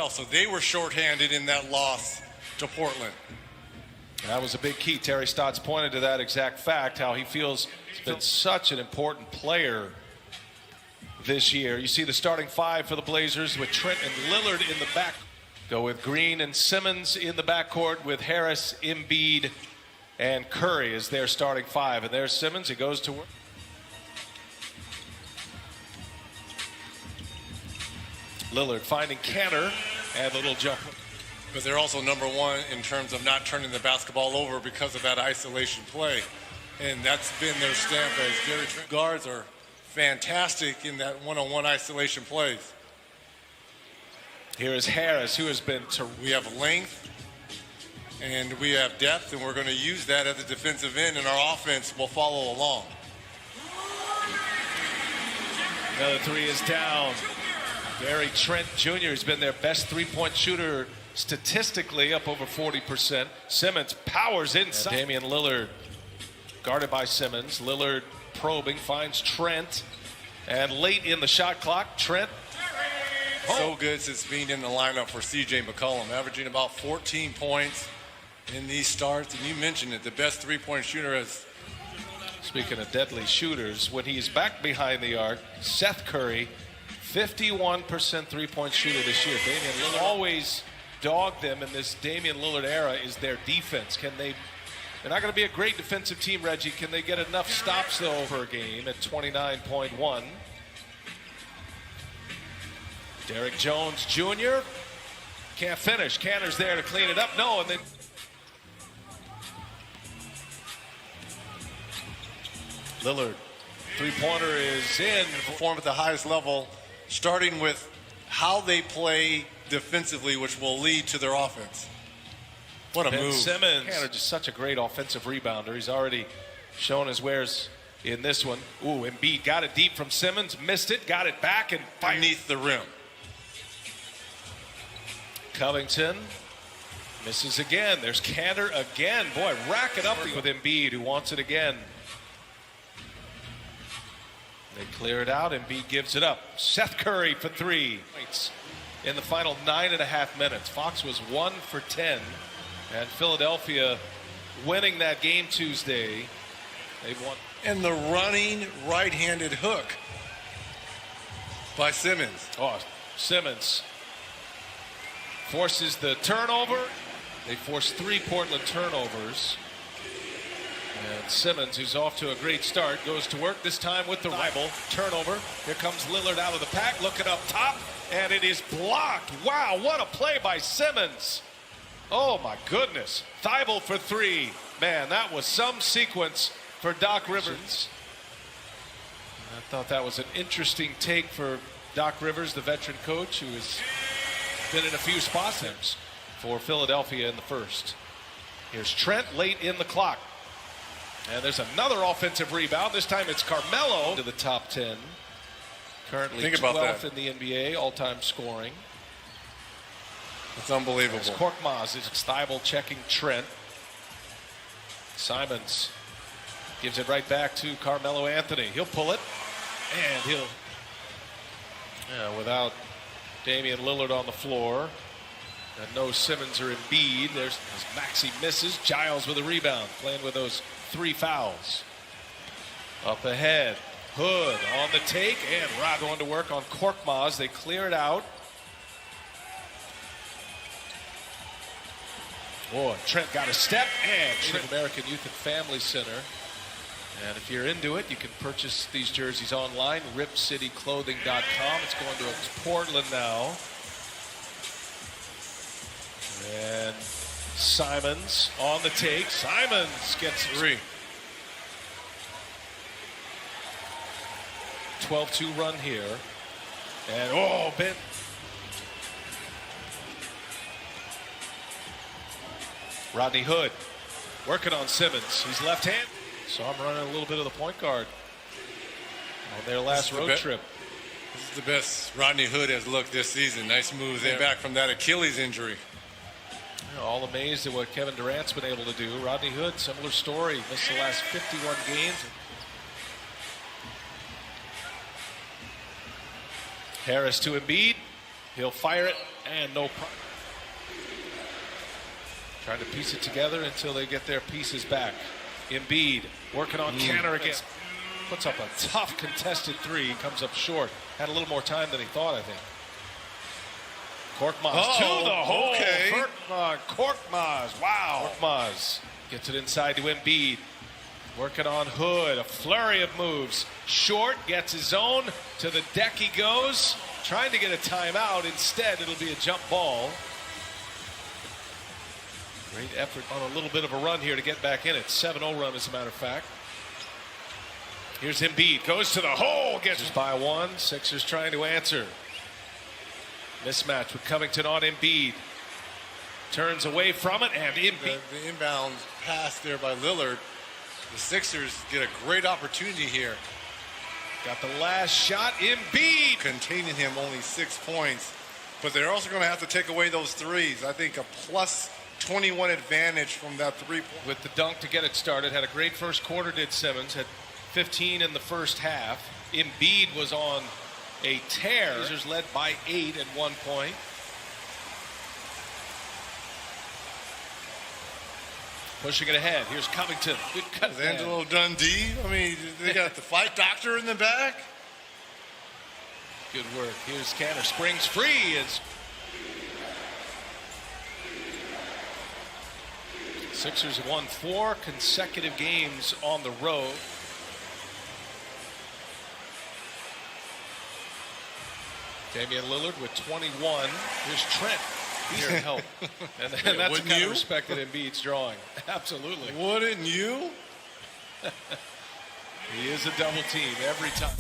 well. So they were shorthanded in that loss to Portland. That was a big key. Terry Stotts pointed to that exact fact, how he feels he's been such an important player this year. You see the starting five for the Blazers with Trent and Lillard in the back. Go with Green and Simmons in the backcourt with Harris, Embiid, and Curry as their starting five. And there's Simmons. He goes to work. Lillard finding Cantor and a little jump. But they're also number one in terms of not turning the basketball over because of that isolation play. And that's been their stamp as Gary Trent. Guards are fantastic in that one-on-one isolation plays. Here is Harris, who has been We have length and we have depth, and we're going to use that at the defensive end, and our offense will follow along. Another three is down. Gary Trent Jr. has been their best three-point shooter statistically, up over 40%. Simmons powers inside. Damian Lillard guarded by Simmons. Lillard probing, finds Trent. And late in the shot clock, Trent. So good since being in the lineup for C.J. McCollum, averaging about 14 points in these starts. And you mentioned it, the best three-point shooter has. Speaking of deadly shooters, when he's back behind the arc, Seth Curry, 51% three-point shooter this year. Damian Lillard always dogged them in this Damian Lillard era is their defense. They're not going to be a great defensive team, Reggie. Can they get enough stops, though, over a game at 29.1? Derrick Jones Jr. can't finish. Cantor's there to clean it up. No, and then Lillard, three-pointer is in. Perform at the highest level, starting with how they play defensively, which will lead to their offense. What a Ben move. Simmons. Cantor just such a great offensive rebounder. He's already shown his wares in this one. Ooh, Embiid got it deep from Simmons, missed it, got it back, and Beneath the rim. Covington misses again. There's Cantor again. Boy, rack it up with Embiid, who wants it again. They clear it out. Embiid gives it up. Seth Curry for three. In the final 9.5 minutes. Fox was 1 for 10. And Philadelphia winning that game Tuesday. They've won. And the running right-handed hook by Simmons. Oh, Simmons forces the turnover. They force 3 Portland turnovers. And Simmons, who's off to a great start, goes to work this time with the rival. Turnover. Here comes Lillard out of the pack, looking up top, and it is blocked. Wow, what a play by Simmons. Oh, my goodness. Thibault for three. Man, that was some sequence for Doc Rivers. I thought that was an interesting take for Doc Rivers, the veteran coach, who has been in a few spots for Philadelphia in the first. Here's Trent late in the clock. And there's another offensive rebound. This time it's Carmelo to the top 10. Currently 12th in the NBA, all-time scoring. It's unbelievable. As Korkmaz is Thibault checking Trent. Simons gives it right back to Carmelo Anthony. He'll pull it, and without Damian Lillard on the floor. And no Simmons or Embiid. There's Maxey misses. Giles with a rebound, playing with those 3 fouls. Up ahead, Hood on the take, and Rod going to work on Korkmaz. They clear it out. Boy, Trent got a step, and Trent American Youth and Family Center. And if you're into it, you can purchase these jerseys online, ripcityclothing.com. It's going to Portland now. And Simons on the take. Simons gets 3. 12-2 run here. And Ben. Rodney Hood working on Simmons. He's left-handed. So I'm running a little bit of the point guard on their last road trip. This is the best Rodney Hood has looked this season. Nice move there. Back from that Achilles injury. All amazed at what Kevin Durant's been able to do. Rodney Hood, similar story. Missed the last 51 games. Harris to Embiid. He'll fire it and no problem. Trying to piece it together until they get their pieces back. Embiid working on Canner again. Puts up a tough contested three. Comes up short. Had a little more time than he thought, I think. Korkmaz to the hole. Okay. Korkmaz. Wow. Korkmaz gets it inside to Embiid. Working on Hood. A flurry of moves. Short gets his own. To the deck he goes. Trying to get a timeout. Instead, it'll be a jump ball. Great effort on a little bit of a run here to get back in it. 7-0 run, as a matter of fact. Here's Embiid. Goes to the hole. Gets by one. Sixers trying to answer. Mismatch with Covington on Embiid. Turns away from it, and Embiid. The inbound pass there by Lillard. The Sixers get a great opportunity here. Got the last shot. Embiid. Containing him only 6 points. But they're also going to have to take away those threes. I think a plus 21 advantage from that 3-point. With the dunk to get it started. Had a great first quarter, did Simmons. Had 15 in the first half. Embiid was on a tear. Blazers led by 8 at one point. Pushing it ahead. Here's Covington. Good cut. Angelo Dundee. I mean, they got the fight doctor in the back. Good work. Here's Canner. Springs free. Sixers have won 4 consecutive games on the road. Damian Lillard with 21. Here's Trent. He's here to help. And that's the kind of respect that Embiid's drawing. Absolutely. Wouldn't you? He is a double team every time.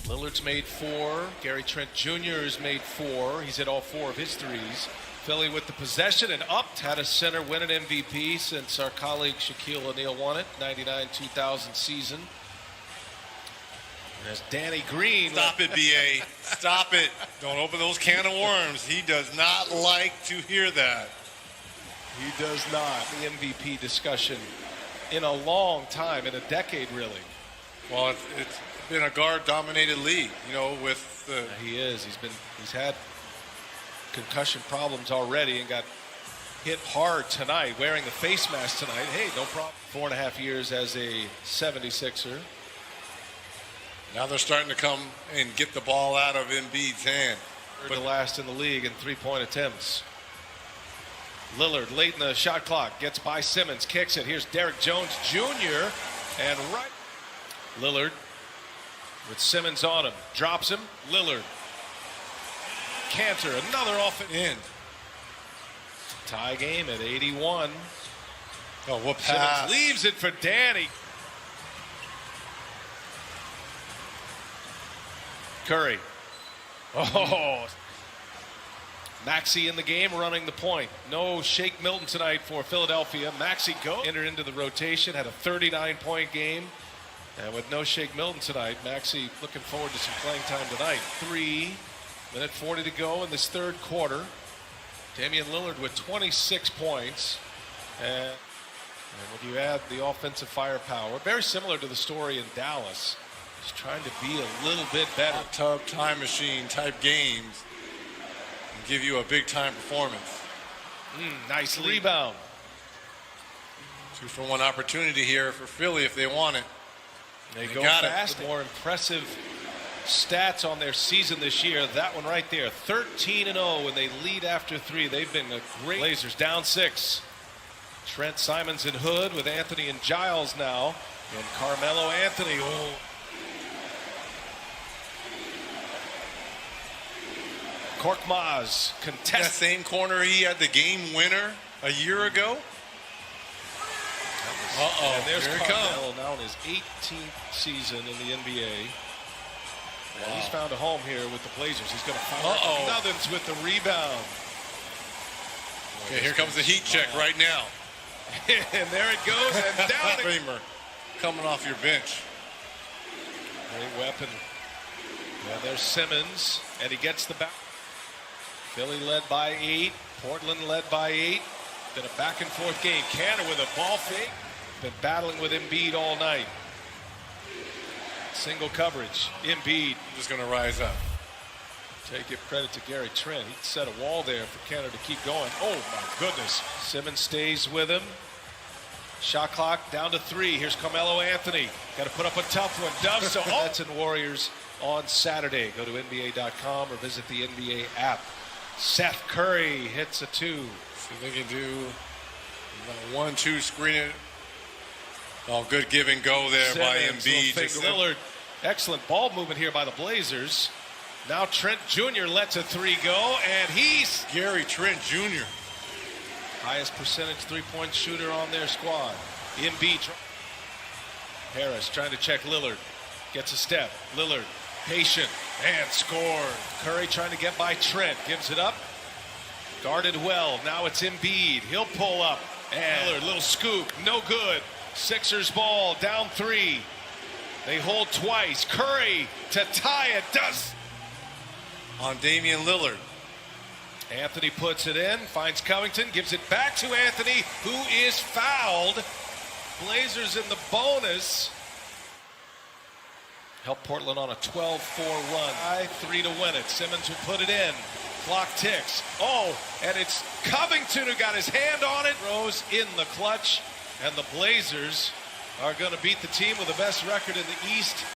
Lillard's made 4. Gary Trent Jr. has made 4. He's hit all 4 of his threes. Philly with the possession and upped. Had a center win an MVP since our colleague Shaquille O'Neal won it. 99-2000 season. As Danny Green. Stop it, BA. Stop it. Don't open those can of worms. He does not like to hear that. He does not. The MVP discussion in a long time, in a decade, really. Well, it's been a guard-dominated league, you know, with the... He is. He's had concussion problems already and got hit hard tonight, wearing the face mask tonight. Hey, no problem. 4.5 years as a 76er. Now they're starting to come and get the ball out of Embiid's hand. They're the last in the league in three-point attempts. Lillard late in the shot clock gets by Simmons, kicks it. Here's Derrick Jones Jr. and right. Lillard with Simmons on him, drops him. Lillard. Cantor, another off in. Tie game at 81. Oh, what pass. Simmons leaves it for Danny. Curry. Oh. Maxey in the game running the point. No Shake Milton tonight for Philadelphia. Maxey entered into the rotation, had a 39-point game. And with no Shake Milton tonight, Maxey looking forward to some playing time tonight. 3:40 to go in this third quarter. Damian Lillard with 26 points. And when you add the offensive firepower, very similar to the story in Dallas. Just trying to be a little bit better. Hot tub time machine type games and give you a big time performance. Nice rebound. 2-for-1 opportunity here for Philly if they want it. They go fast. More impressive stats on their season this year. That one right there, 13-0 when they lead after 3. They've been a great. Blazers down 6. Trent, Simons, and Hood with Anthony and Giles now, and Carmelo Anthony. Oh. Korkmaz contest. That same corner he had the game winner a year ago. And there's Carmelo now in his 18th season in the NBA. Wow. He's found a home here with the Blazers. He's going to find Nuthins with the rebound. Okay, here comes the heat check right now. And there it goes, and down Kramer coming off your bench. Great weapon. Yeah, there's Simmons, and he gets the back. Philly led by 8. Portland led by 8. Been a back and forth game. Cantor with a ball fake. Been battling with Embiid all night. Single coverage. Embiid. Just going to rise up. Take give credit to Gary Trent. He set a wall there for Canada to keep going. Oh my goodness. Simmons stays with him. Shot clock down to 3. Here's Carmelo Anthony. Got to put up a tough one. Does so. Nets and Warriors on Saturday. Go to NBA.com or visit the NBA app. Seth Curry hits a 2. See if they can do 1-2 screen it. Oh, good give and go there by Embiid. Lillard. Excellent ball movement here by the Blazers. Now Trent Jr. lets a 3 go, and he's Gary Trent Jr. highest percentage three-point shooter on their squad. Embiid. Harris trying to check Lillard. Gets a step. Lillard patient and scored. Curry trying to get by Trent. Gives it up. Guarded well. Now it's Embiid. He'll pull up. And Lillard, little scoop. No good. Sixers ball down 3. They hold twice. Curry to tie it. Does. On Damian Lillard. Anthony puts it in, finds Covington, gives it back to Anthony, who is fouled. Blazers in the bonus. Help Portland on a 12-4 run. 3 to win it. Simmons will put it in. Clock ticks. Oh, and it's Covington who got his hand on it. Rose in the clutch, and the Blazers are going to beat the team with the best record in the East.